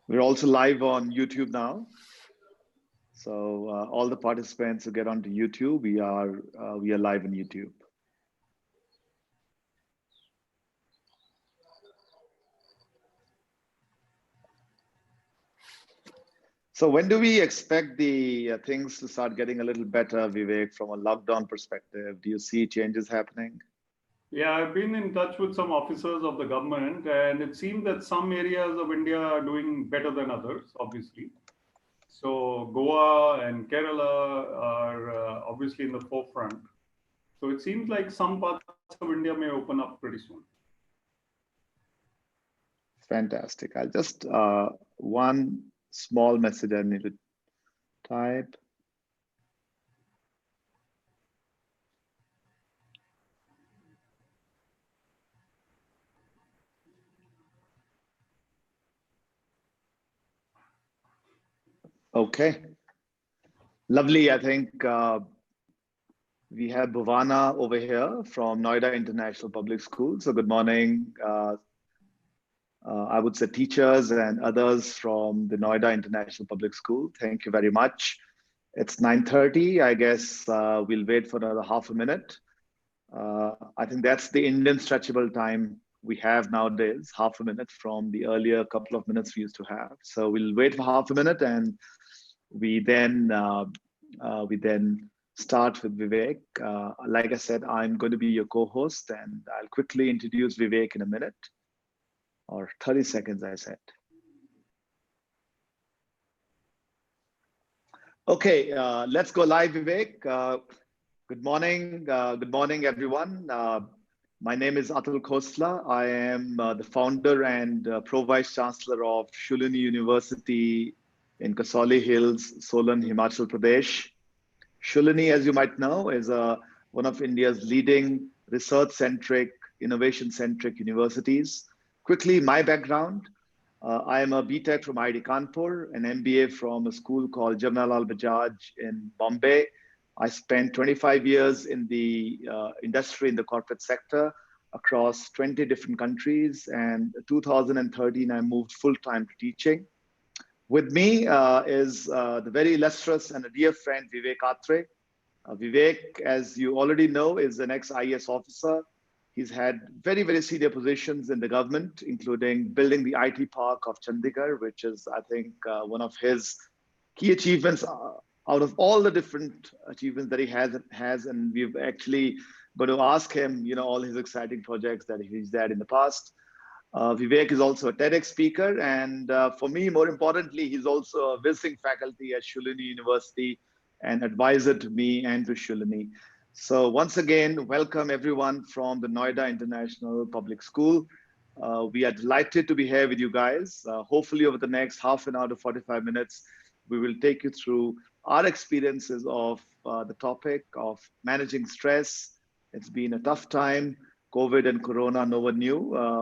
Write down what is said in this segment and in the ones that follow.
We're also live on YouTube now. So all the participants who get onto YouTube, we are live on YouTube. So when do we expect the things to start getting a little better, Vivek, from a lockdown perspective? Do you see changes happening? Yeah, I've been in touch with some officers of the government, and it seems that some areas of India are doing better than others, obviously. So Goa and Kerala are obviously in the forefront. So it seems like some parts of India may open up pretty soon. Fantastic. I'll just one small message I need to type. Okay, lovely. I think we have Bhuvana over here from Noida International Public School. So good morning. I would say teachers and others from the Noida International Public School. Thank you very much. It's 9:30. I guess we'll wait for another half a minute. I think that's the Indian stretchable time we have nowadays, half a minute from the earlier couple of minutes we used to have. So we'll wait for half a minute and we then start with Vivek. Like I said, I'm going to be your co-host and I'll quickly introduce Vivek in a minute or 30 seconds, I said. Okay, let's go live, Vivek. Good morning, everyone. My name is Atul Khosla. I am the founder and Pro-Vice Chancellor of Shoolini University in Kasoli Hills, Solan, Himachal Pradesh. Shoolini, as you might know, is one of India's leading research-centric, innovation-centric universities. Quickly, my background. I am a BTech from IIT Kanpur, an MBA from a school called Jamnalal Bajaj in Bombay. I spent 25 years in the industry, in the corporate sector, across 20 different countries. And 2013, I moved full-time to teaching. With me is the very illustrious and a dear friend, Vivek Atray. Vivek, as you already know, is an ex-IAS officer. He's had very, very senior positions in the government, including building the IT park of Chandigarh, which is, I think, one of his key achievements out of all the different achievements that he has. And we've actually going to ask him, all his exciting projects that he's had in the past. Vivek is also a TEDx speaker. And for me, more importantly, he's also a visiting faculty at Shoolini University and advisor to me and to Shoolini. So once again, welcome everyone from the Noida International Public School. We are delighted to be here with you guys. Hopefully over the next half an hour to 45 minutes, we will take you through our experiences of the topic of managing stress. It's been a tough time. COVID and Corona, no one knew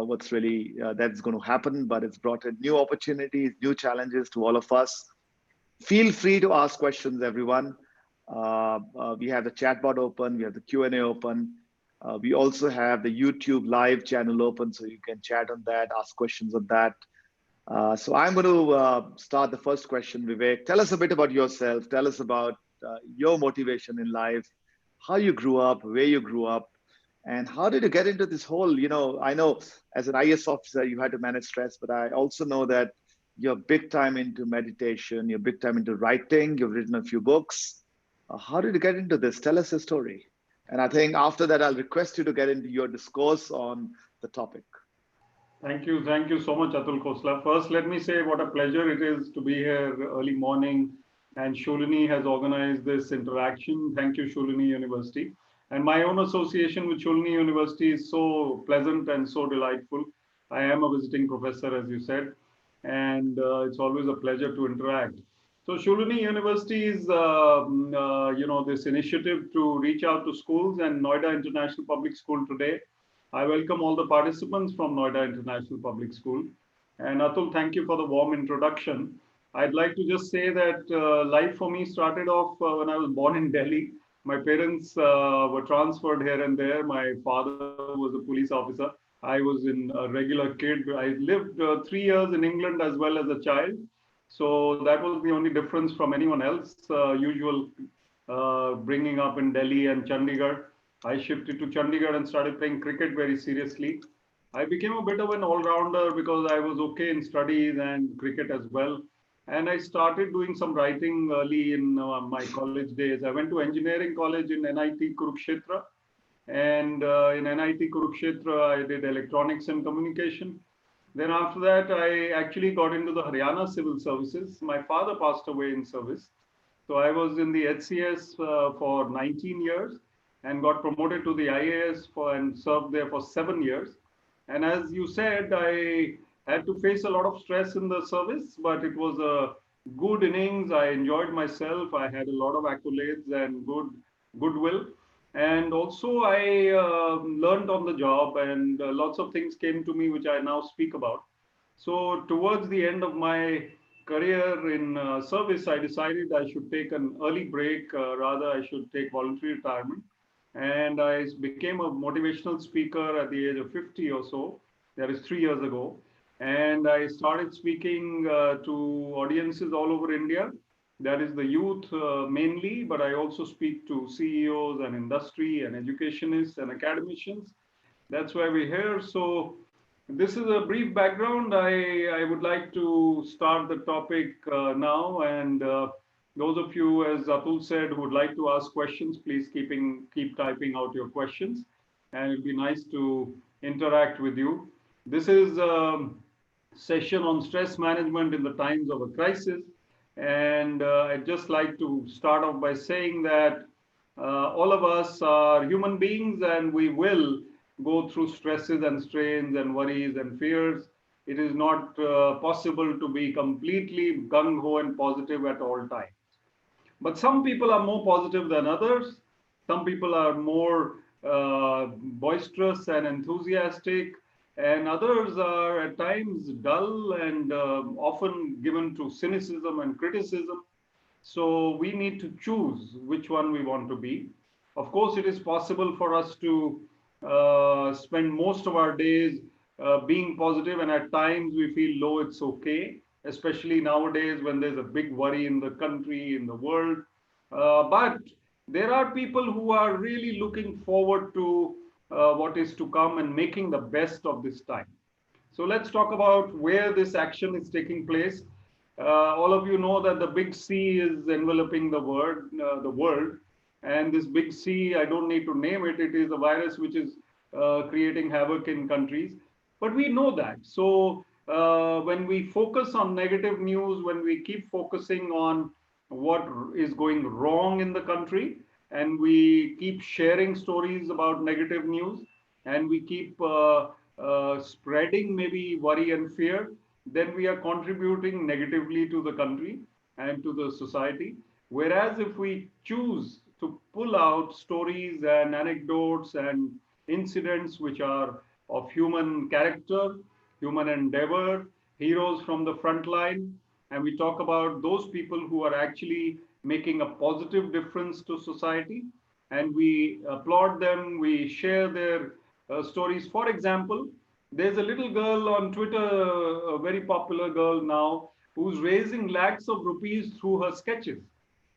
what's really that's going to happen, but it's brought in new opportunities, new challenges to all of us. Feel free to ask questions, everyone. We have the chat board open, we have the Q&A open. We also have the YouTube live channel open, so you can chat on that, ask questions on that. So I'm going to start the first question, Vivek. Tell us a bit about yourself. Tell us about your motivation in life, how you grew up, where you grew up, and how did you get into this whole, I know as an IS officer, you had to manage stress, but I also know that you're big time into meditation, you're big time into writing, you've written a few books. How did you get into this? Tell us your story. And I think after that, I'll request you to get into your discourse on the topic. Thank you so much, Atul Khosla. First, let me say what a pleasure it is to be here early morning. And Shoolini has organized this interaction. Thank you, Shoolini University. And my own association with Shoolini University is so pleasant and so delightful. I am a visiting professor, as you said, and it's always a pleasure to interact. So Shoolini University is, this initiative to reach out to schools, and Noida International Public School today. I welcome all the participants from Noida International Public School. And Atul, thank you for the warm introduction. I'd like to just say that life for me started off when I was born in Delhi. My parents were transferred here and there. My father was a police officer. I was in a regular kid. I lived 3 years in England as well as a child. So that was the only difference from anyone else. Usual bringing up in Delhi and Chandigarh. I shifted to Chandigarh and started playing cricket very seriously. I became a bit of an all-rounder because I was okay in studies and cricket as well. And I started doing some writing early in my college days. I went to engineering college in NIT Kurukshetra, and in NIT Kurukshetra, I did electronics and communication. Then after that, I actually got into the Haryana Civil Services. My father passed away in service. So I was in the HCS for 19 years and got promoted to the IAS and served there for 7 years. And as you said, I had to face a lot of stress in the service, but it was a good innings. I enjoyed myself. I had a lot of accolades and goodwill. And also, I learned on the job, and lots of things came to me which I now speak about. So, towards the end of my career in service, I decided I should take an early break, rather, I should take voluntary retirement. And I became a motivational speaker at the age of 50 or so. That is 3 years ago. And I started speaking to audiences all over India. That is the youth mainly, but I also speak to CEOs and industry and educationists and academicians. That's why we're here. So this is a brief background. I would like to start the topic now. And those of you, as Atul said, who would like to ask questions, please keep typing out your questions. And it'd be nice to interact with you. This is a session on stress management in the times of a crisis. And I'd just like to start off by saying that all of us are human beings and we will go through stresses and strains and worries and fears. It is not possible to be completely gung-ho and positive at all times. But some people are more positive than others. Some people are more boisterous and enthusiastic, and others are at times dull and often given to cynicism and criticism. So we need to choose which one we want to be. Of course, it is possible for us to spend most of our days being positive, and at times we feel low, it's okay, especially nowadays when there's a big worry in the country, in the world. But there are people who are really looking forward to what is to come and making the best of this time. So let's talk about where this action is taking place. All of you know that the big C is enveloping the world, and this big C, I don't need to name it. It is a virus which is creating havoc in countries, but we know that. So when we focus on negative news, when we keep focusing on what is going wrong in the country, and we keep sharing stories about negative news, and we keep spreading maybe worry and fear, then we are contributing negatively to the country and to the society. Whereas if we choose to pull out stories and anecdotes and incidents which are of human character, human endeavor, heroes from the front line, and we talk about those people who are actually making a positive difference to society, and we applaud them, we share their stories. For example, there's a little girl on Twitter, a very popular girl now, who's raising lakhs of rupees through her sketches.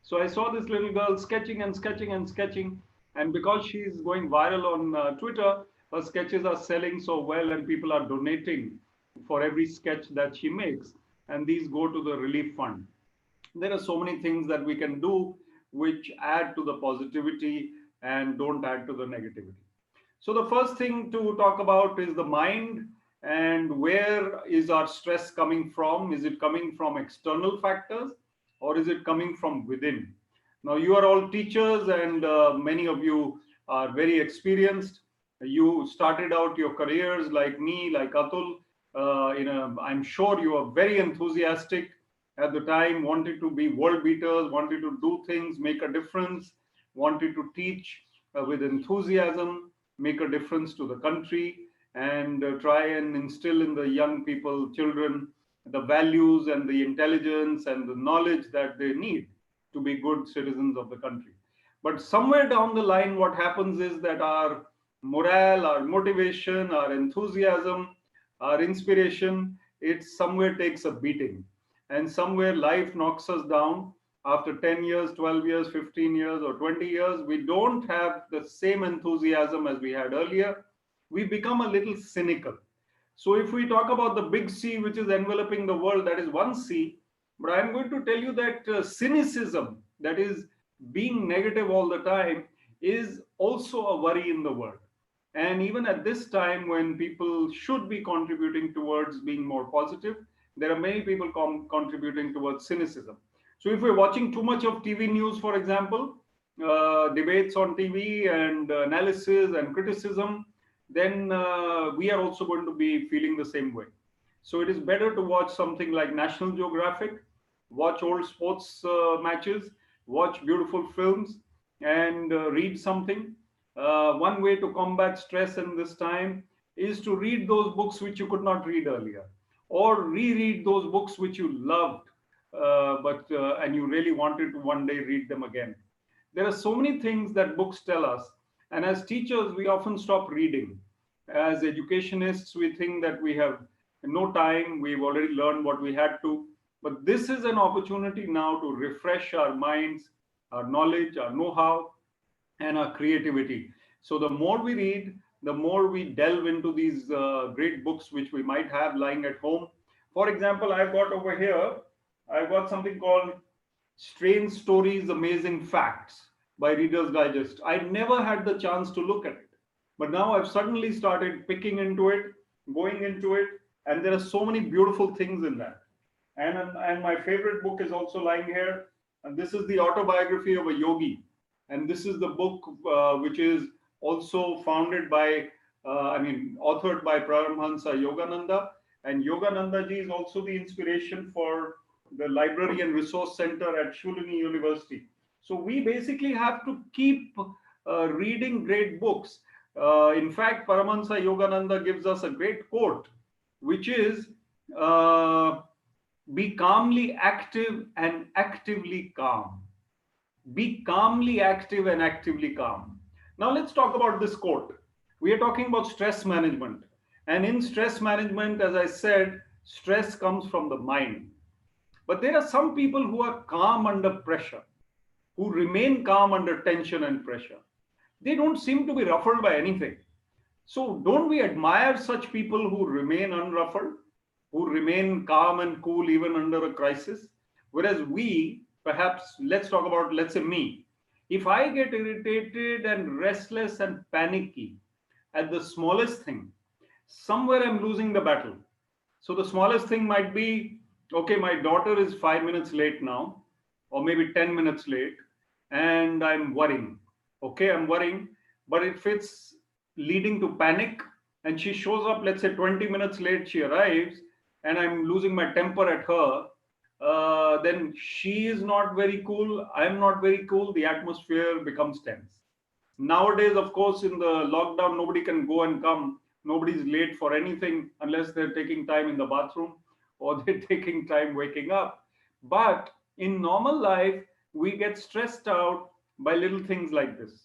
So I saw this little girl sketching and sketching and sketching, and because she's going viral on Twitter, her sketches are selling so well, and people are donating for every sketch that she makes, and these go to the relief fund. There are so many things that we can do which add to the positivity and don't add to the negativity. So the first thing to talk about is the mind, and where is our stress coming from? Is it coming from external factors, or is it coming from within? Now, you are all teachers, and many of you are very experienced. You started out your careers like me, like Atul. I'm sure you are very enthusiastic at the time, wanted to be world beaters, wanted to do things, make a difference, wanted to teach with enthusiasm, make a difference to the country, and try and instill in the young people, children, the values and the intelligence and the knowledge that they need to be good citizens of the country. But somewhere down the line, what happens is that our morale, our motivation, our enthusiasm, our inspiration, it somewhere takes a beating. And somewhere life knocks us down after 10 years, 12 years, 15 years, or 20 years. We don't have the same enthusiasm as we had earlier. We become a little cynical. So if we talk about the big C, which is enveloping the world, that is one C. But I'm going to tell you that cynicism, that is being negative all the time, is also a worry in the world. And even at this time, when people should be contributing towards being more positive, there are many people contributing towards cynicism. So if we're watching too much of TV news, for example, debates on TV and analysis and criticism, then we are also going to be feeling the same way. So it is better to watch something like National Geographic, watch old sports matches, watch beautiful films, and read something. One way to combat stress in this time is to read those books which you could not read earlier, or reread those books which you loved, but and you really wanted to one day read them again. There are so many things that books tell us, and as teachers, we often stop reading. As educationists, we think that we have no time, we've already learned what we had to. But this is an opportunity now to refresh our minds, our knowledge, our know how, and our creativity. So the more we read, the more we delve into these great books which we might have lying at home. For example, I've got over here, I've got something called Strange Stories, Amazing Facts by Reader's Digest. I never had the chance to look at it, but now I've suddenly started picking into it, going into it, and there are so many beautiful things in that. And my favorite book is also lying here, and this is the autobiography of a yogi, and this is the book which is also founded by, authored by Paramhansa Yogananda, and Yogananda ji is also the inspiration for the Library and Resource Center at Shoolini University. So we basically have to keep reading great books. In fact, Paramahansa Yogananda gives us a great quote, which is, be calmly active and actively calm. Be calmly active and actively calm. Now let's talk about this quote. We are talking about stress management. And in stress management, as I said, stress comes from the mind. But there are some people who are calm under pressure, who remain calm under tension and pressure. They don't seem to be ruffled by anything. So don't we admire such people who remain unruffled, who remain calm and cool even under a crisis? Whereas we, perhaps, let's talk about, let's say me, if I get irritated and restless and panicky at the smallest thing, somewhere I'm losing the battle. So the smallest thing might be, okay, my daughter is 5 minutes late now, or maybe 10 minutes late, and I'm worrying. Okay, I'm worrying, but if it's leading to panic and she shows up, let's say 20 minutes late, she arrives, and I'm losing my temper at her, then she is not very cool, I'm not very cool, the atmosphere becomes tense. Nowadays, of course, in the lockdown, nobody can go and come. Nobody's late for anything unless they're taking time in the bathroom or they're taking time waking up. But in normal life, we get stressed out by little things like this.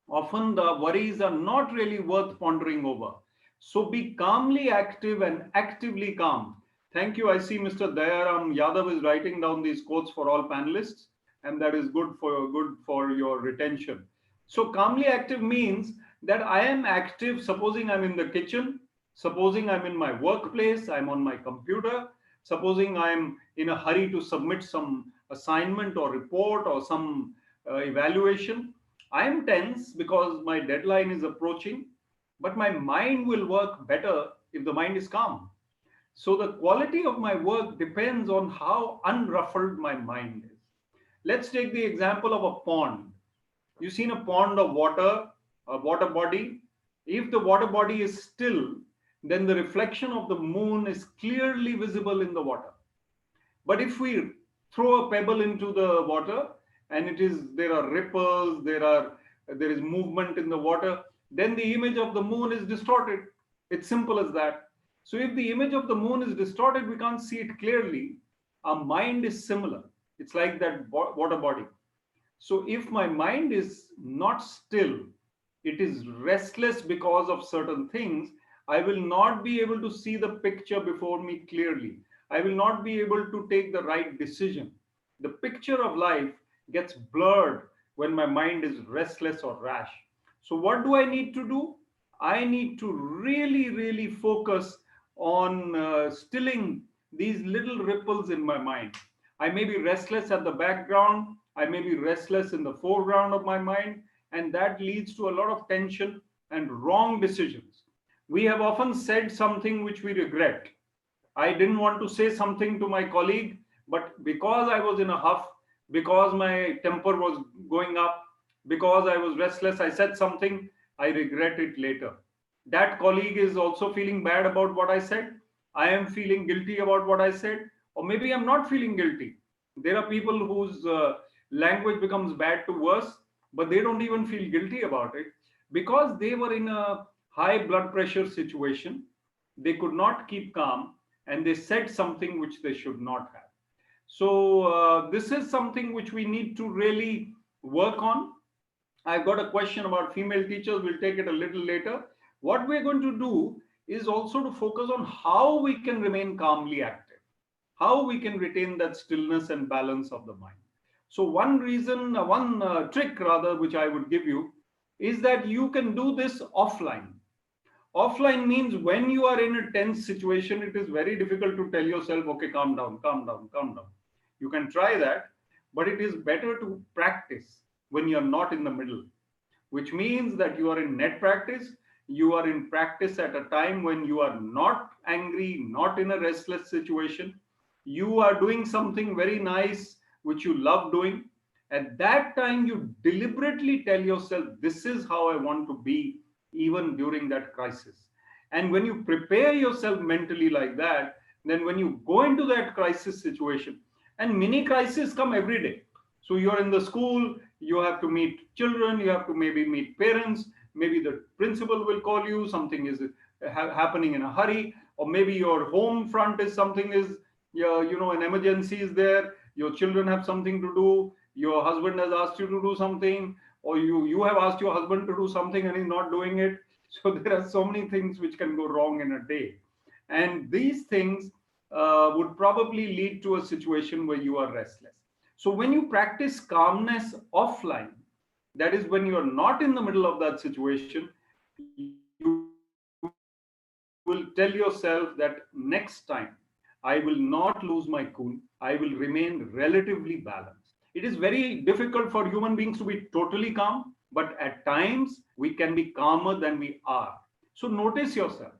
Often the worries are not really worth pondering over. So be calmly active and actively calm. Thank you. I see Mr. Dayaram Yadav is writing down these quotes for all panelists, and that is good for your retention. So calmly active means that I am active. Supposing I'm in the kitchen, supposing I'm in my workplace, I'm on my computer, supposing I'm in a hurry to submit some assignment or report or some evaluation. I'm tense because my deadline is approaching, but my mind will work better if the mind is calm. So the quality of my work depends on how unruffled my mind is. Let's take the example of a pond. You've seen a pond of water, a water body. If the water body is still, then the reflection of the moon is clearly visible in the water. But if we throw a pebble into the water and there are ripples, there is movement in the water, then the image of the moon is distorted. It's simple as that. So if the image of the moon is distorted, we can't see it clearly. Our mind is similar. It's like that water body. So if my mind is not still, it is restless because of certain things, I will not be able to see the picture before me clearly. I will not be able to take the right decision. The picture of life gets blurred when my mind is restless or rash. So, what do I need to do? I need to really, really focus on stilling these little ripples in my mind. I may be restless at the background, I may be restless in the foreground of my mind, and that leads to a lot of tension and wrong decisions. We have often said something which we regret. I didn't want to say something to my colleague, but because I was in a huff, because my temper was going up, because I was restless, I said something, I regret it later. That colleague is also feeling bad about what I said. I am feeling guilty about what I said, or maybe I'm not feeling guilty. There are people whose language becomes bad to worse, but they don't even feel guilty about it because they were in a high blood pressure situation. They could not keep calm and they said something which they should not have. So, this is something which we need to really work on. I've got a question about female teachers. We'll take it a little later. What we're going to do is also to focus on how we can remain calmly active, how we can retain that stillness and balance of the mind. So, one trick rather, which I would give you is that you can do this offline. Offline means when you are in a tense situation, it is very difficult to tell yourself, okay, calm down, calm down, calm down. You can try that, but it is better to practice when you're not in the middle, which means that you are in net practice. You are in practice at a time when you are not angry, not in a restless situation. You are doing something very nice, which you love doing. At that time, you deliberately tell yourself, this is how I want to be even during that crisis. And when you prepare yourself mentally like that, then when you go into that crisis situation, and mini crises come every day. So you're in the school, you have to meet children, you have to maybe meet parents, maybe the principal will call you, something is happening in a hurry, or maybe your home front is something is, an emergency is there, your children have something to do, your husband has asked you to do something, or you have asked your husband to do something and he's not doing it. So there are so many things which can go wrong in a day. And these things would probably lead to a situation where you are restless. So when you practice calmness offline, that is when you are not in the middle of that situation, you will tell yourself that next time I will not lose my cool, I will remain relatively balanced. It is very difficult for human beings to be totally calm, but at times we can be calmer than we are. So notice yourself,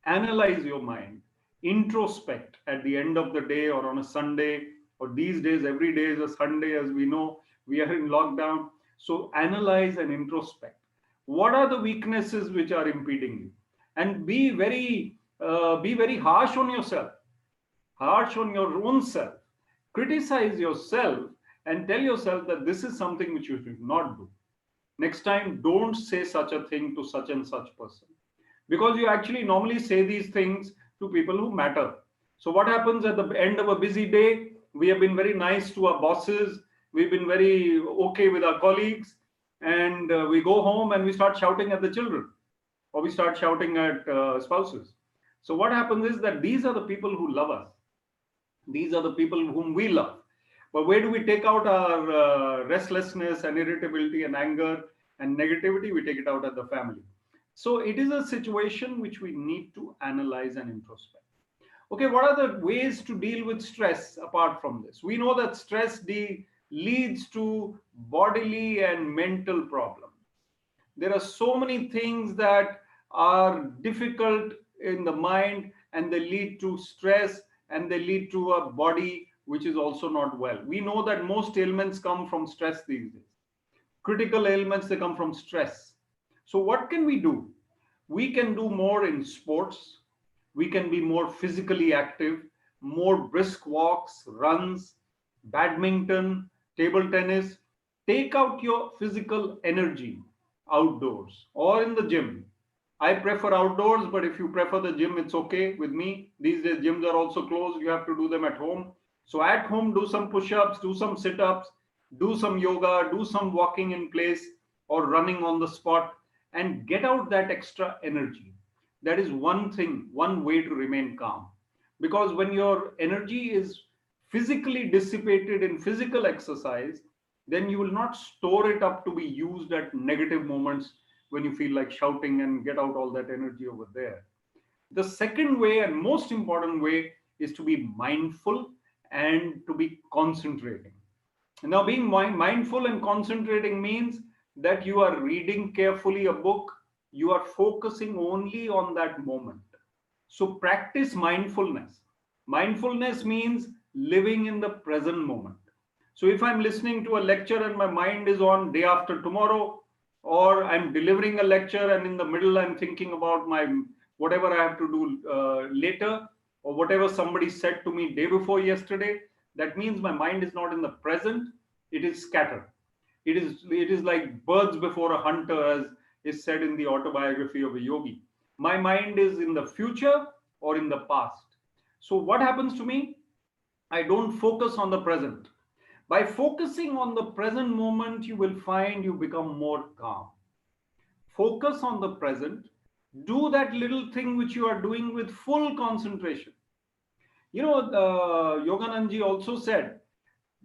analyze your mind, introspect at the end of the day or on a Sunday, or these days, every day is a Sunday, as we know, we are in lockdown. So analyze and introspect. What are the weaknesses which are impeding you? And be very harsh on yourself, harsh on your own self. Criticize yourself and tell yourself that this is something which you should not do. Next time, don't say such a thing to such and such person, because you actually normally say these things to people who matter. So what happens at the end of a busy day? We have been very nice to our bosses, we've been very okay with our colleagues, and we go home and we start shouting at the children, or we start shouting at spouses. So what happens is that these are the people who love us, these are the people whom we love. But where do we take out our restlessness and irritability and anger and negativity? We take it out at the family. So it is a situation which we need to analyze and introspect. Okay, what are the ways to deal with stress apart from this? We know that stress leads to bodily and mental problems. There are so many things that are difficult in the mind, and they lead to stress, and they lead to a body which is also not well. We know that most ailments come from stress these days. Critical ailments, they come from stress. So what can we do? We can do more in sports. We can be more physically active, more brisk walks, runs, badminton, table tennis. Take out your physical energy outdoors or in the gym. I prefer outdoors, but if you prefer the gym, it's okay with me. These days, gyms are also closed. You have to do them at home. So at home, do some push-ups, do some sit-ups, do some yoga, do some walking in place or running on the spot. and get out that extra energy. That is one thing, one way to remain calm. Because when your energy is physically dissipated in physical exercise, then you will not store it up to be used at negative moments when you feel like shouting and get out all that energy over there. The second way and most important way is to be mindful and to be concentrating. Now, being mindful and concentrating means that you are reading carefully a book, you are focusing only on that moment. So, practice mindfulness. Mindfulness means living in the present moment. So, if I'm listening to a lecture and my mind is on day after tomorrow, or I'm delivering a lecture and in the middle I'm thinking about my whatever I have to do later, or whatever somebody said to me day before yesterday, that means my mind is not in the present, it is scattered. It is like birds before a hunter, as is said in the autobiography of a yogi. My mind is in the future or in the past. So what happens to me? I don't focus on the present. By focusing on the present moment, you will find you become more calm. Focus on the present. Do that little thing which you are doing with full concentration. You know, Yogananji also said,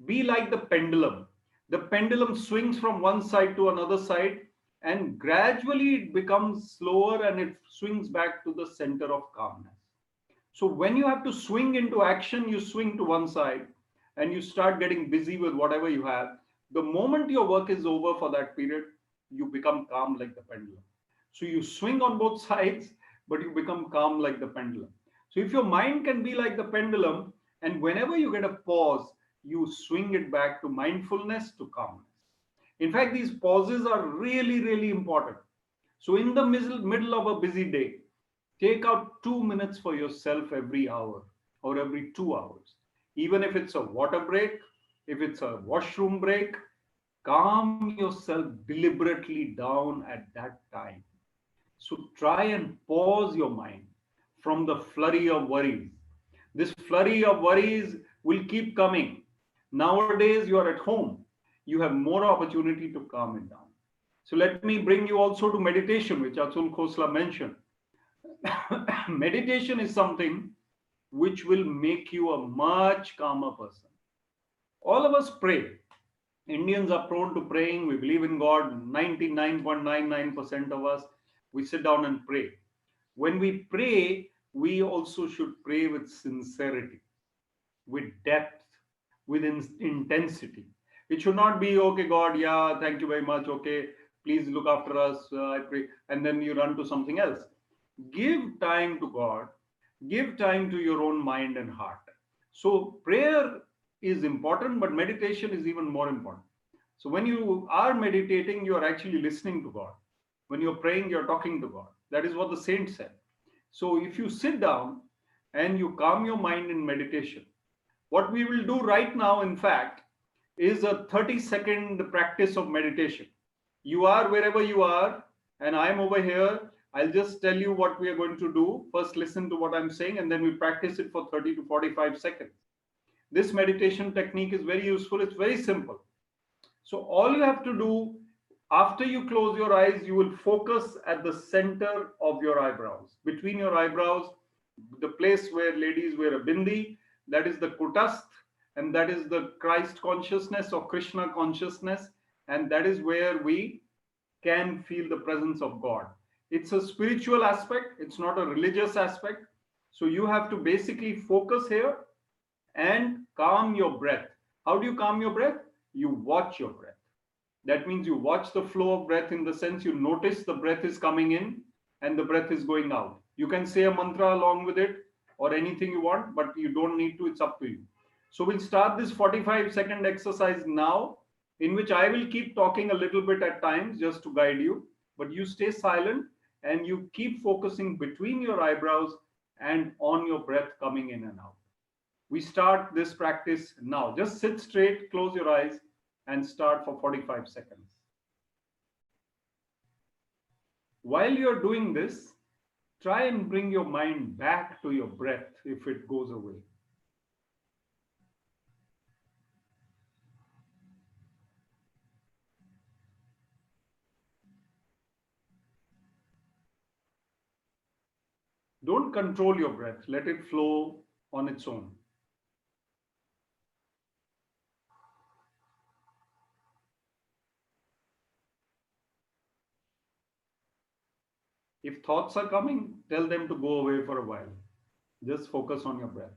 be like the pendulum. The pendulum swings from one side to another side, and gradually it becomes slower and it swings back to the center of calmness. So when you have to swing into action, you swing to one side and you start getting busy with whatever you have. The moment your work is over for that period, you become calm like the pendulum. So you swing on both sides, but you become calm like the pendulum. So if your mind can be like the pendulum, and whenever you get a pause, you swing it back to mindfulness, to calmness. In fact, these pauses are really, really important. So in the middle of a busy day, take out 2 minutes for yourself every hour or every 2 hours. Even if it's a water break, if it's a washroom break, calm yourself deliberately down at that time. So try and pause your mind from the flurry of worries. This flurry of worries will keep coming. Nowadays, you are at home. You have more opportunity to calm it down. So let me bring you also to meditation, which Atul Khosla mentioned. Meditation is something which will make you a much calmer person. All of us pray. Indians are prone to praying. We believe in God. 99.99% of us, we sit down and pray. When we pray, we also should pray with sincerity, with depth, with intensity. It should not be, okay, God, yeah, thank you very much. Okay, please look after us. I pray. And then you run to something else. Give time to God. Give time to your own mind and heart. So prayer is important, but meditation is even more important. So when you are meditating, you are actually listening to God. When you're praying, you're talking to God. That is what the saint said. So if you sit down and you calm your mind in meditation, what we will do right now, in fact, is a 30-second practice of meditation. You are wherever you are, and I'm over here. I'll just tell you what we are going to do. First, listen to what I'm saying, and then we practice it for 30 to 45 seconds. This meditation technique is very useful. It's very simple. So all you have to do, after you close your eyes, you will focus at the center of your eyebrows. Between your eyebrows, the place where ladies wear a bindi, that is the kutastha, and that is the Christ consciousness or Krishna consciousness, and that is where we can feel the presence of God. It's a spiritual aspect, it's not a religious aspect. So you have to basically focus here and calm your breath. How do you calm your breath? You watch your breath. That means you watch the flow of breath, in the sense you notice the breath is coming in and the breath is going out. You can say a mantra along with it or anything you want, but you don't need to, it's up to you. So we'll start this 45-second exercise now, in which I will keep talking a little bit at times just to guide you, but you stay silent and you keep focusing between your eyebrows and on your breath coming in and out. We start this practice now. Just sit straight, close your eyes, and start for 45 seconds. While you're doing this, try and bring your mind back to your breath if it goes away. Don't control your breath. Let it flow on its own. If thoughts are coming, tell them to go away for a while. Just focus on your breath.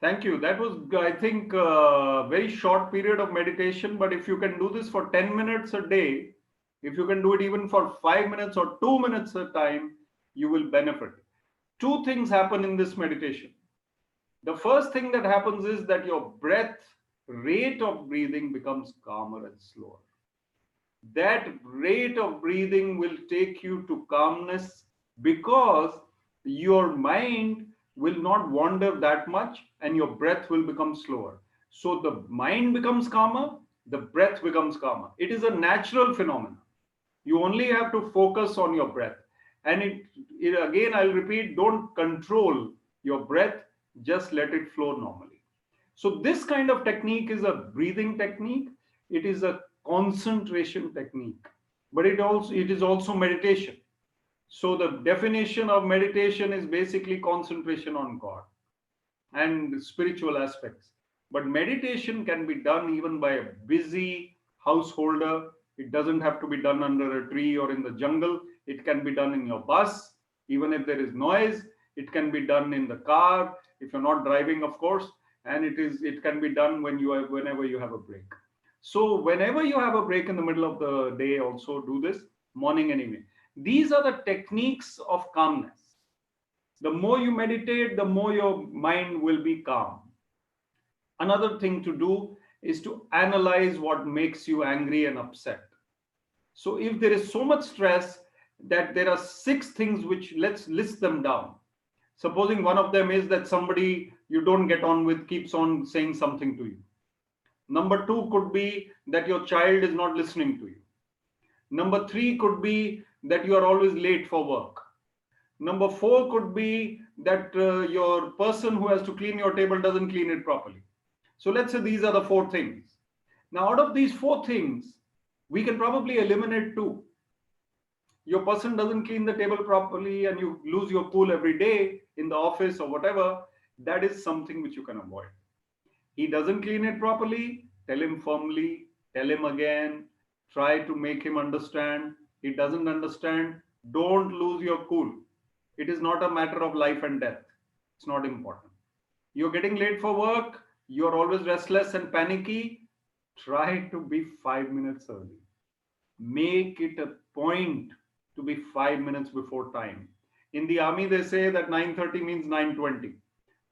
Thank you. That was, I think, a very short period of meditation. But if you can do this for 10 minutes a day, if you can do it even for 5 minutes or 2 minutes a time, you will benefit. Two things happen in this meditation. The first thing that happens is that your breath rate of breathing becomes calmer and slower. That rate of breathing will take you to calmness because your mind will not wander that much and your breath will become slower. So the mind becomes calmer, the breath becomes calmer. It is a natural phenomenon. You only have to focus on your breath. And again, I'll repeat, don't control your breath, just let it flow normally. So this kind of technique is a breathing technique. It is a concentration technique, but it is also meditation. So the definition of meditation is basically concentration on God and spiritual aspects. But meditation can be done even by a busy householder. It doesn't have to be done under a tree or in the jungle. It can be done in your bus, even if there is noise. It can be done in the car, if you're not driving, of course. And it can be done whenever you have a break. So whenever you have a break in the middle of the day, also do this, morning and evening. These are the techniques of calmness. The more you meditate, the more your mind will be calm. Another thing to do is to analyze what makes you angry and upset. So if there is so much stress that there are 6 things which, let's list them down. Supposing one of them is that somebody you don't get on with keeps on saying something to you. Number 2 could be that your child is not listening to you. Number 3 could be that you are always late for work. Number 4 could be that your person who has to clean your table doesn't clean it properly. So let's say these are the 4 things. Now, out of these 4 things, we can probably eliminate 2. Your person doesn't clean the table properly and you lose your cool every day in the office or whatever. That is something which you can avoid. He doesn't clean it properly, tell him firmly, tell him again, try to make him understand. He doesn't understand, don't lose your cool. It is not a matter of life and death. It's not important. You're getting late for work, you're always restless and panicky. Try to be 5 minutes early. Make it a point to be 5 minutes before time. In the army, they say that 9:30 means 9:20.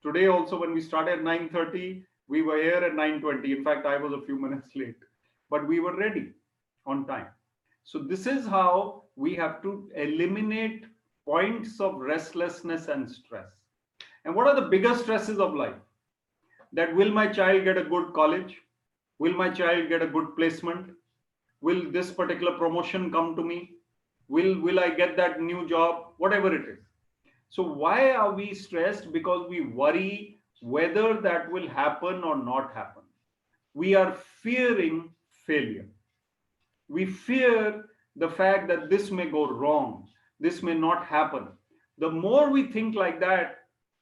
Today also, when we started at 9:30, we were here at 9:20. In fact, I was a few minutes late, but we were ready on time. So this is how we have to eliminate points of restlessness and stress. And what are the biggest stresses of life? That will my child get a good college? Will my child get a good placement? Will this particular promotion come to me? Will I get that new job? Whatever it is. So why are we stressed? Because we worry whether that will happen or not happen. We are fearing failure. We fear the fact that this may go wrong. This may not happen. The more we think like that,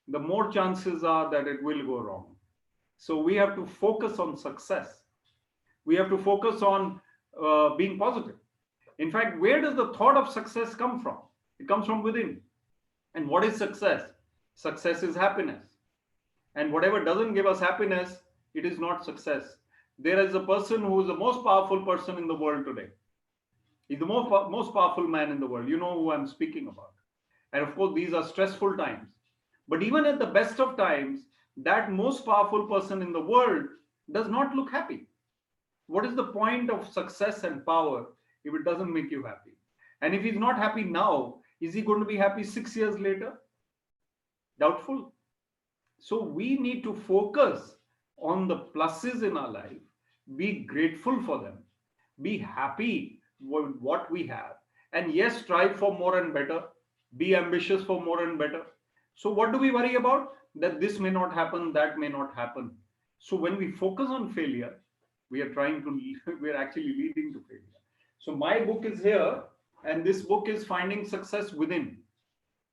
the more chances are that it will go wrong. So we have to focus on success. We have to focus on being positive. In fact, where does the thought of success come from? It comes from within. And what is success? Success is happiness. And whatever doesn't give us happiness, it is not success. There is a person who is the most powerful person in the world today. He's the most powerful man in the world. You know who I'm speaking about. And of course, these are stressful times. But even at the best of times, that most powerful person in the world does not look happy. What is the point of success and power if it doesn't make you happy? And if he's not happy now, is he going to be happy 6 years later? Doubtful. So we need to focus on the pluses in our life, be grateful for them, be happy with what we have, and yes, strive for more and better, be ambitious for more and better. So what do we worry about? That this may not happen, that may not happen. So when we focus on failure, we are trying to, we are actually leading to failure. So my book is here, and this book is Finding Success Within.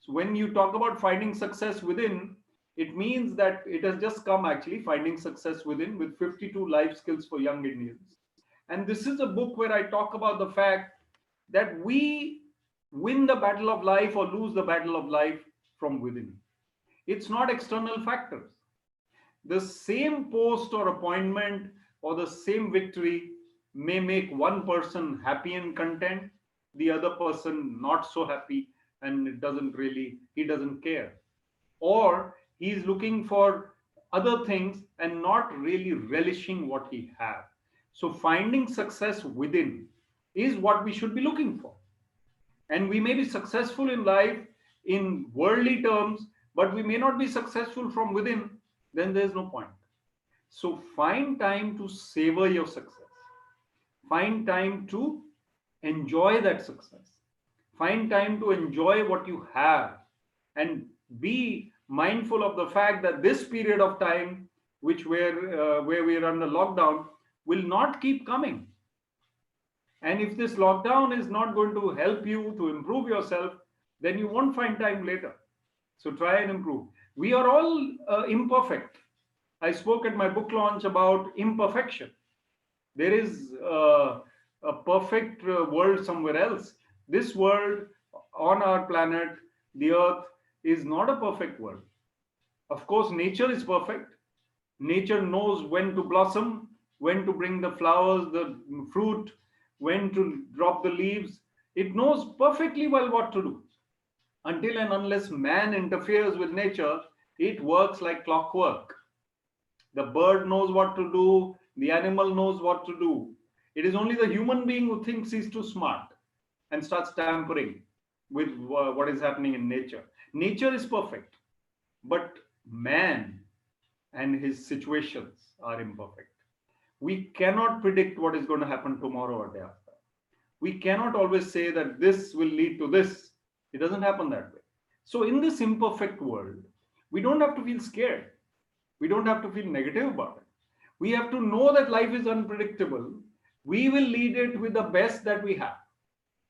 So when you talk about finding success within, it means that it has just come actually, Finding Success Within, with 52 life skills for young Indians. And this is a book where I talk about the fact that we win the battle of life or lose the battle of life from within. It's not external factors. The same post or appointment or the same victory may make one person happy and content, the other person not so happy, and he doesn't care. Or he's looking for other things and not really relishing what he has. So finding success within is what we should be looking for. And we may be successful in life in worldly terms, but we may not be successful from within. Then there's no point. So find time to savor your success. Find time to enjoy that success. Find time to enjoy what you have, and be mindful of the fact that this period of time, where we are under lockdown, will not keep coming. And if this lockdown is not going to help you to improve yourself, then you won't find time later. So try and improve. We are all imperfect. I spoke at my book launch about imperfection. There is a perfect world somewhere else. This world on our planet, the earth, is not a perfect world. Of course, nature is perfect. Nature knows when to blossom, when to bring the flowers, the fruit, when to drop the leaves. It knows perfectly well what to do. Until and unless man interferes with nature, it works like clockwork. The bird knows what to do, the animal knows what to do. It is only the human being who thinks he's too smart and starts tampering with what is happening in nature. Nature is perfect, but man and his situations are imperfect. We cannot predict what is going to happen tomorrow or day after. We cannot always say that this will lead to this. It doesn't happen that way. So in this imperfect world, we don't have to feel scared. We don't have to feel negative about it. We have to know that life is unpredictable. We will lead it with the best that we have.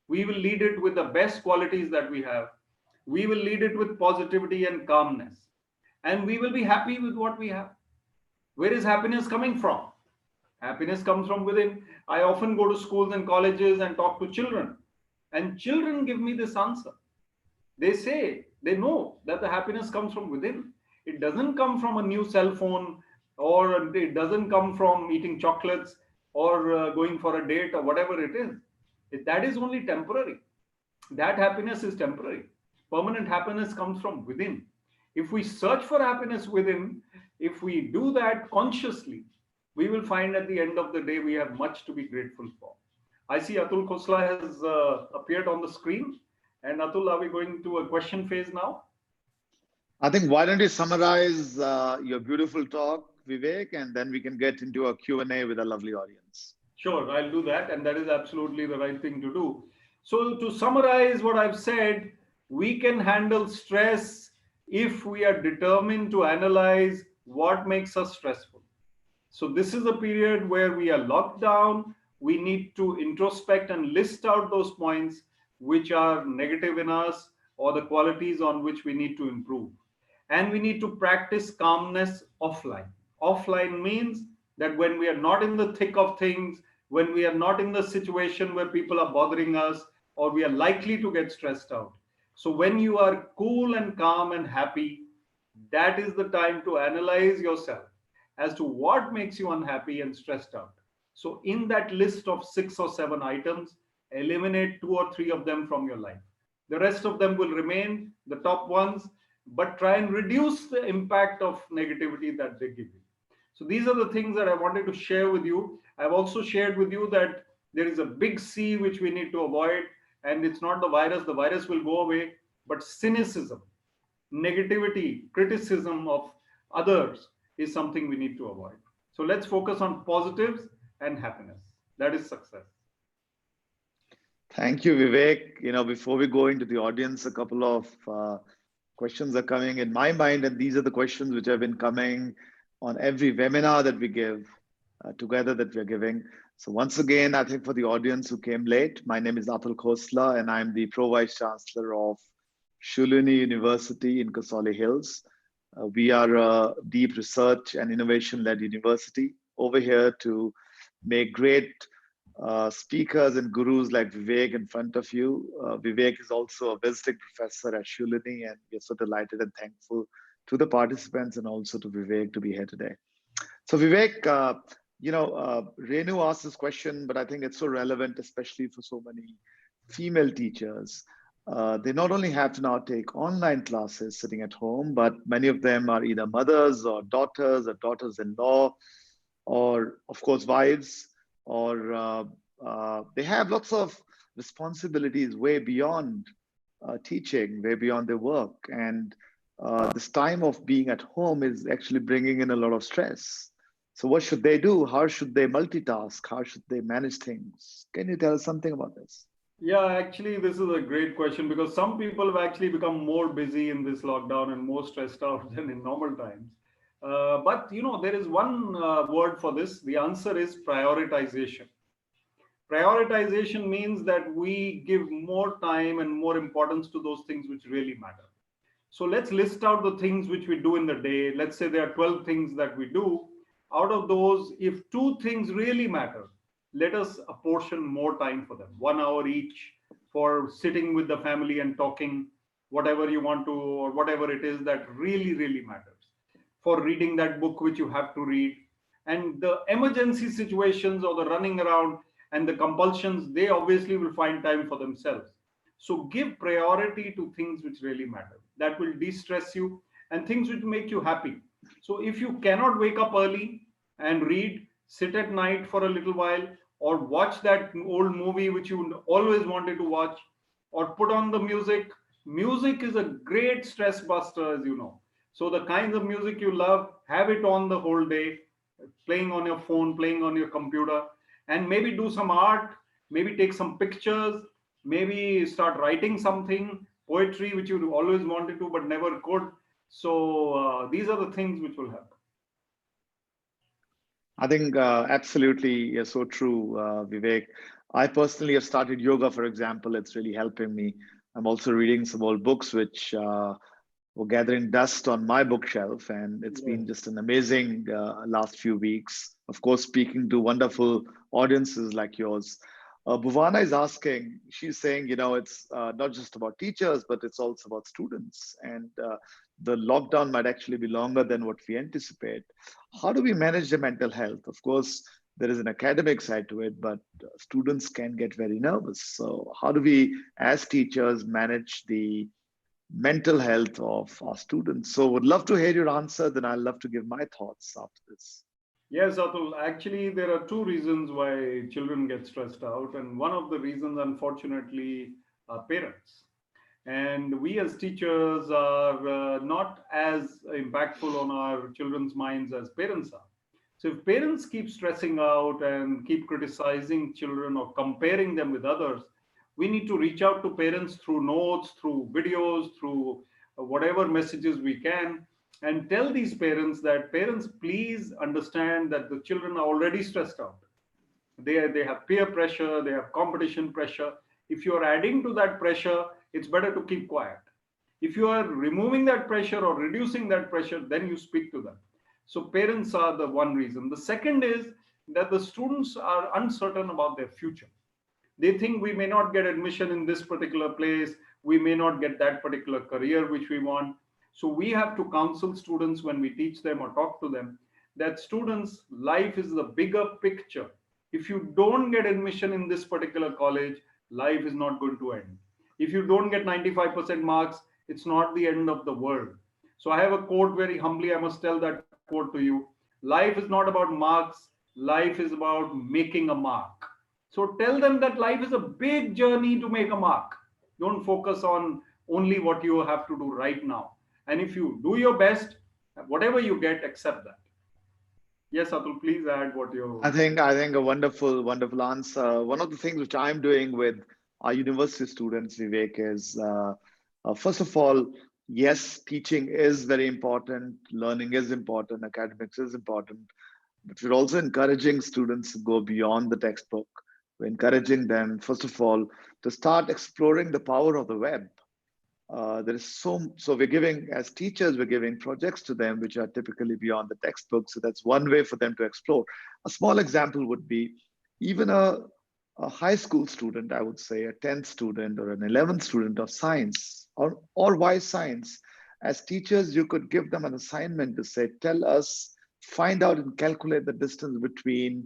We will lead it with the best qualities that we have. We will lead it with positivity and calmness. And we will be happy with what we have. Where is happiness coming from? Happiness comes from within. I often go to schools and colleges and talk to children. And children give me this answer. They say, they know that the happiness comes from within. It doesn't come from a new cell phone, or it doesn't come from eating chocolates or going for a date or whatever it is. That is only temporary. That happiness is temporary. Permanent happiness comes from within. If we search for happiness within, if we do that consciously, we will find at the end of the day we have much to be grateful for. I see Atul Khosla has appeared on the screen. And Atul, are we going to a question phase now? I think why don't you summarize your beautiful talk, Vivek, and then we can get into a Q&A with a lovely audience. Sure, I'll do that. And that is absolutely the right thing to do. So to summarize what I've said, we can handle stress if we are determined to analyze what makes us stressful. So this is a period where we are locked down. We need to introspect and list out those points which are negative in us or the qualities on which we need to improve. And we need to practice calmness offline. Offline means that when we are not in the thick of things, when we are not in the situation where people are bothering us or we are likely to get stressed out. So when you are cool and calm and happy, that is the time to analyze yourself as to what makes you unhappy and stressed out. So in that list of 6 or 7 items, eliminate 2 or 3 of them from your life. The rest of them will remain, the top ones, but try and reduce the impact of negativity that they give you. So these are the things that I wanted to share with you. I've also shared with you that there is a big C which we need to avoid, and it's not the virus will go away, but cynicism, negativity, criticism of others is something we need to avoid. So let's focus on positives and happiness. That is success. Thank you, Vivek. Before we go into the audience, a couple of Questions are coming in my mind, and these are the questions which have been coming on every webinar that we give together that we're giving. So once again, I think for the audience who came late, my name is Atul Khosla, and I'm the Pro Vice Chancellor of Shoolini University in Kasoli Hills. We are a deep research and innovation-led university over here to make great speakers and gurus like Vivek in front of you. Vivek is also a visiting professor at Shoolini, and we're so delighted and thankful to the participants and also to Vivek to be here today. So Vivek, Renu asked this question, but I think it's so relevant, especially for so many female teachers. They not only have to now take online classes sitting at home, but many of them are either mothers or daughters-in-law, or of course wives, or they have lots of responsibilities way beyond teaching, way beyond their work. And this time of being at home is actually bringing in a lot of stress. So what should they do? How should they multitask? How should they manage things? Can you tell us something about this? Yeah, actually, this is a great question because some people have actually become more busy in this lockdown and more stressed out than in normal times. But there is one word for this. The answer is prioritization. Prioritization means that we give more time and more importance to those things which really matter. So let's list out the things which we do in the day. Let's say there are 12 things that we do. Out of those, if 2 things really matter, let us apportion more time for them, 1 hour each for sitting with the family and talking, whatever you want to, or whatever it is that really, really matters. For reading that book which you have to read. And the emergency situations or the running around and the compulsions, they obviously will find time for themselves. So give priority to things which really matter. That will de-stress you, and things which make you happy. So if you cannot wake up early and read, sit at night for a little while, or watch that old movie which you always wanted to watch, or put on the music. Music is a great stress buster, as you know. So the kinds of music you love, have it on the whole day, playing on your phone, playing on your computer, and maybe do some art, maybe take some pictures, maybe start writing something, poetry, which you always wanted to but never could. So these are the things which will happen. I think absolutely, you're so true, Vivek. I personally have started yoga, for example. It's really helping me. I'm also reading some old books which were gathering dust on my bookshelf, and it's been just an amazing last few weeks. Of course, speaking to wonderful audiences like yours. Bhuvana is asking, she's saying, it's not just about teachers, but it's also about students. And the lockdown might actually be longer than what we anticipate. How do we manage the mental health? Of course, there is an academic side to it, but students can get very nervous. So how do we, as teachers, manage the mental health of our students? So would love to hear your answer, then I'd love to give my thoughts after this. Yes, Atul. Actually, there are 2 reasons why children get stressed out. And one of the reasons, unfortunately, are parents. And we as teachers are not as impactful on our children's minds as parents are. So if parents keep stressing out and keep criticizing children or comparing them with others, we need to reach out to parents through notes, through videos, through whatever messages we can, and tell these parents that, parents, please understand that the children are already stressed out. They have peer pressure, they have competition pressure. If you're adding to that pressure, it's better to keep quiet. If you are removing that pressure or reducing that pressure, then you speak to them. So parents are the one reason. The second is that the students are uncertain about their future. They think we may not get admission in this particular place, we may not get that particular career which we want. So we have to counsel students when we teach them or talk to them that, students, life is the bigger picture. If you don't get admission in this particular college, life is not going to end. If you don't get 95% marks, it's not the end of the world. So I have a quote, very humbly, I must tell that quote to you. Life is not about marks, life is about making a mark. So tell them that life is a big journey to make a mark. Don't focus on only what you have to do right now. And if you do your best, whatever you get, accept that. Yes, Atul, please add what you... I think a wonderful answer. One of the things which I'm doing with our university students, Vivek, is first of all, yes, teaching is very important, learning is important, academics is important, but we're also encouraging students to go beyond the textbook. We're encouraging them, first of all, to start exploring the power of the web. There is so we're giving, as teachers, we're giving projects to them which are typically beyond the textbook. So that's one way for them to explore. A small example would be even a high school student, I would say, a 10th student or an 11th student of science, or why science. As teachers, you could give them an assignment to say, tell us, find out and calculate the distance between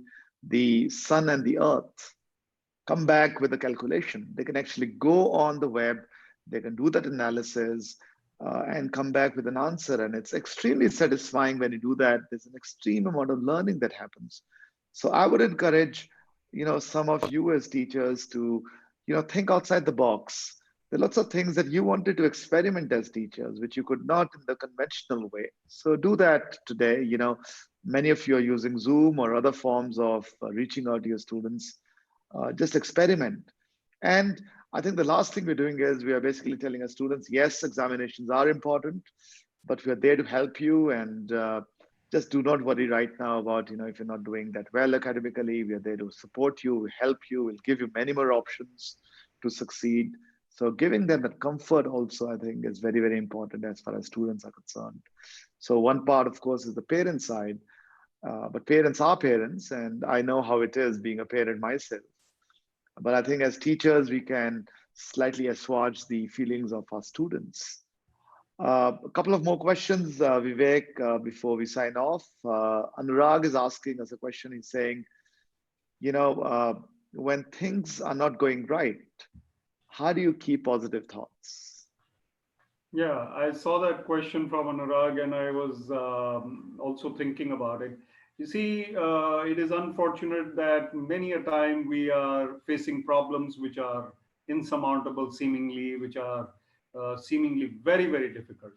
the sun and the earth. Come back with a calculation. They can actually go on the web, they can do that analysis, and come back with an answer. And it's extremely satisfying when you do that. There's an extreme amount of learning that happens. So I would encourage, some of you as teachers to, think outside the box. There are lots of things that you wanted to experiment as teachers, which you could not in the conventional way. So do that today. Many of you are using Zoom or other forms of reaching out to your students. Just experiment. And I think the last thing we're doing is we are basically telling our students, yes, examinations are important, but we're there to help you. And just do not worry right now about, if you're not doing that well academically, we are there to support you, help you, we'll give you many more options to succeed. So giving them that comfort also, I think, is very, very important as far as students are concerned. So one part, of course, is the parent side, but parents are parents, and I know how it is being a parent myself. But I think as teachers, we can slightly assuage the feelings of our students. A couple of more questions, Vivek, before we sign off. Anurag is asking us a question. He's saying, when things are not going right, how do you keep positive thoughts? Yeah, I saw that question from Anurag, and I was also thinking about it. You see, it is unfortunate that many a time we are facing problems which are insurmountable, seemingly, which are seemingly very, very difficult.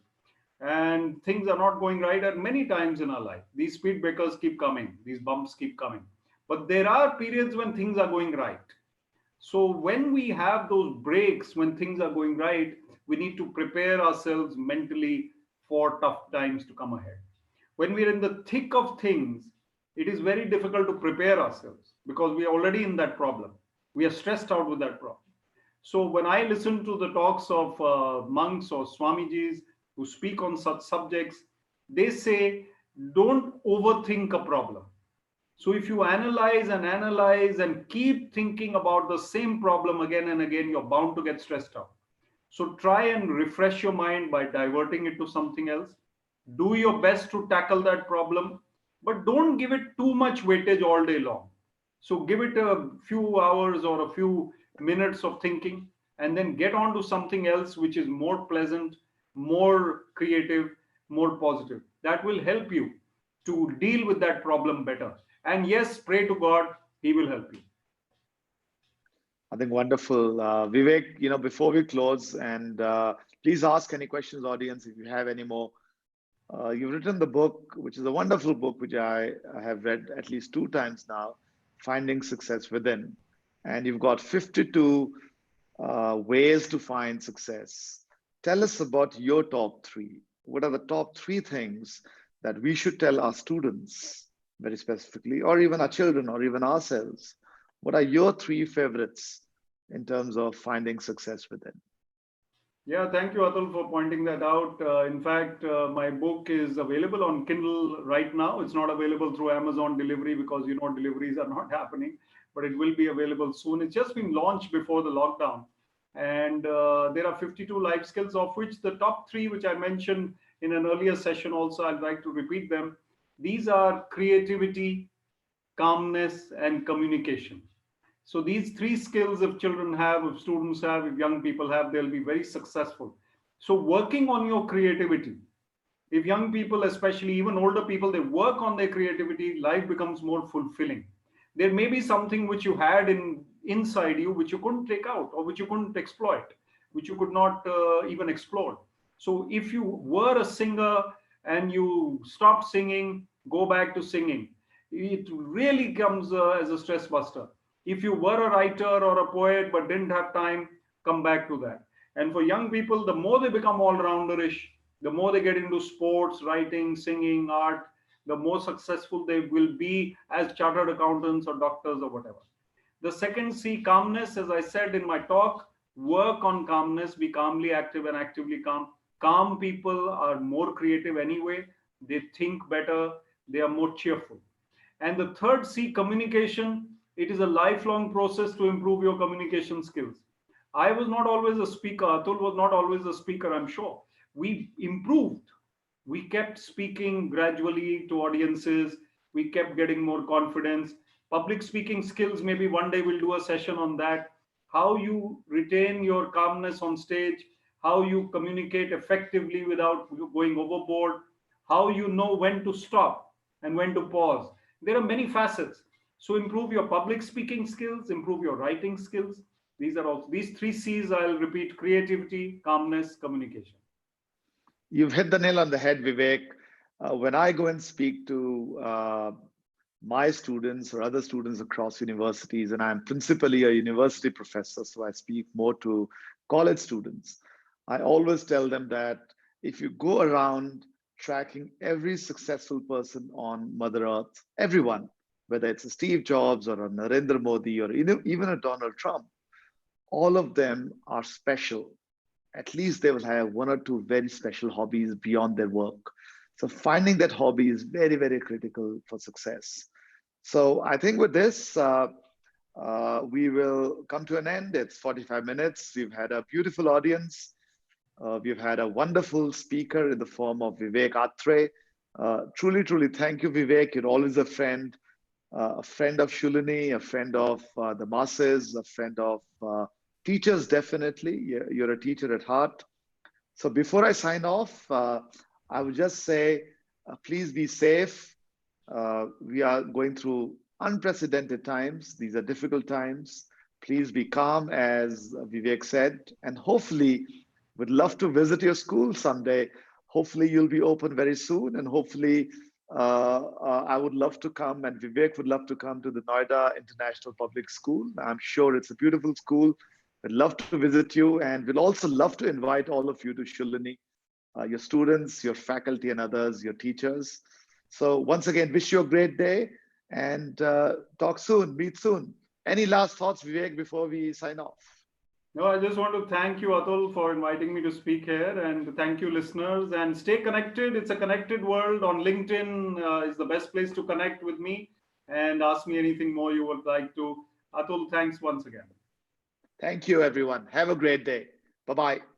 And things are not going right at many times in our life. These speed breakers keep coming, these bumps keep coming. But there are periods when things are going right. So when we have those breaks, when things are going right, we need to prepare ourselves mentally for tough times to come ahead. When we're in the thick of things, it is very difficult to prepare ourselves because we are already in that problem. We are stressed out with that problem. So when I listen to the talks of monks or Swamijis who speak on such subjects, they say, don't overthink a problem. So if you analyze and keep thinking about the same problem again and again, you're bound to get stressed out. So try and refresh your mind by diverting it to something else. Do your best to tackle that problem, but don't give it too much weightage all day long. So give it a few hours or a few minutes of thinking, and then get on to something else which is more pleasant, more creative, more positive. That will help you to deal with that problem better. And yes, pray to God, He will help you. I think wonderful. Vivek, before we close, and please ask any questions, audience, if you have any more. You've written the book, which is a wonderful book, which I have read at least 2 times now, Finding Success Within. And you've got 52 ways to find success. Tell us about your top 3. What are the top 3 things that we should tell our students very specifically, or even our children, or even ourselves? What are your 3 favorites in terms of finding success within? Yeah, thank you, Atul, for pointing that out. In fact, my book is available on Kindle right now. It's not available through Amazon delivery because, deliveries are not happening, but it will be available soon. It's just been launched before the lockdown. And there are 52 life skills, of which the top 3, which I mentioned in an earlier session also, I'd like to repeat them. These are creativity, calmness, and communication. So these 3 skills, if children have, if students have, if young people have, they'll be very successful. So working on your creativity, if young people, especially even older people, they work on their creativity, life becomes more fulfilling. There may be something which you had inside you, which you couldn't take out, or which you couldn't exploit, which you could not even explore. So if you were a singer and you stopped singing, go back to singing. It really comes as a stress buster. If you were a writer or a poet but didn't have time, come back to that. And for young people, the more they become all-rounderish, the more they get into sports, writing, singing, art, the more successful they will be as chartered accountants or doctors or whatever. The second C, calmness, as I said in my talk, work on calmness, be calmly active and actively calm. Calm people are more creative anyway. They think better. They are more cheerful. And the third C, communication. It is a lifelong process to improve your communication skills. I was not always a speaker. Atul was not always a speaker, I'm sure. We improved. We kept speaking gradually to audiences. We kept getting more confidence. Public speaking skills, maybe one day we'll do a session on that. How you retain your calmness on stage, how you communicate effectively without going overboard, how you know when to stop and when to pause. There are many facets. So improve your public speaking skills, improve your writing skills. These are all these three C's. I'll repeat: creativity, calmness, communication. You've hit the nail on the head, Vivek. When I go and speak to my students or other students across universities, and I'm principally a university professor, so I speak more to college students, I always tell them that if you go around tracking every successful person on Mother Earth, everyone, whether it's a Steve Jobs or a Narendra Modi or even a Donald Trump, all of them are special. At least they will have one or two very special hobbies beyond their work. So finding that hobby is very, very critical for success. So I think with this, we will come to an end. It's 45 minutes. We've had a beautiful audience. We've had a wonderful speaker in the form of Vivek Atray. Truly, truly, thank you, Vivek. You're always a friend of Shoolini, a friend of the masses, a friend of teachers, definitely. You're a teacher at heart. So before I sign off, I would just say, please be safe. We are going through unprecedented times. These are difficult times. Please be calm, as Vivek said, and hopefully would love to visit your school someday. Hopefully you'll be open very soon, and hopefully I would love to come, and Vivek would love to come to the Noida International Public School. I'm sure it's a beautiful school. We'd love to visit you, and we'll also love to invite all of you to Shoolini, your students, your faculty and others, your teachers. So once again, wish you a great day, and talk soon, meet soon. Any last thoughts, Vivek, before we sign off? No, I just want to thank you, Atul, for inviting me to speak here, and thank you, listeners. And stay connected. It's a connected world. On LinkedIn is the best place to connect with me and ask me anything more you would like to. Atul, thanks once again. Thank you, everyone. Have a great day. Bye-bye.